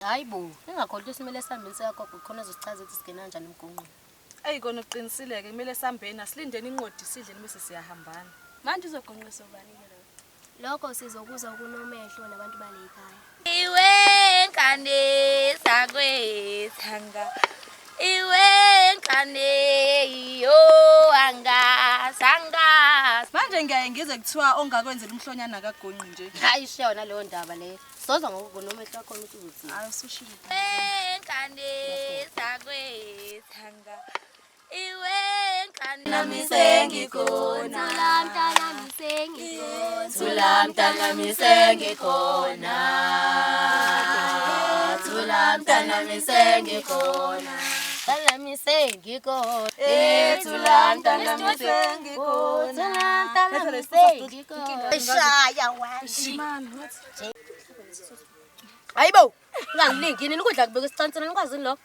Hayi bo, ngingakholwa isimele esihambeni sikagogo khona uzosichaza ukuthi sigena kanjani emgonqweni. Kona uqinisile-ke kumele sihambeni asilindeni inqodi sidleni bese siyahambana. Manje uzogonqisa ubani-ke lo? Lokho sizokuza kunomehlo nabantu bale ekhaya. Iwe nkane sakwethanga iwe nkane yo angasanga Manje ngiyaye ngize kuthiwa ongakwenzela umhlonyana kagonqi nje. Hayi ishiya naleyo ndaba leyo. Soza ngokunomehlo wakho ukuthi uthi. Hayi usushilo. nkane sakwethanga iwe nkane Thula mntana misengikona. Thula mntana misengikhona. Thula mntana misengikhona. Thula misengikhona. Thula mntana misengikhona. Thula mntana misengikhona. Eshaya washi. Hayibo, ungangilingi yini ukudla kubeka isicansana nikwazini lo?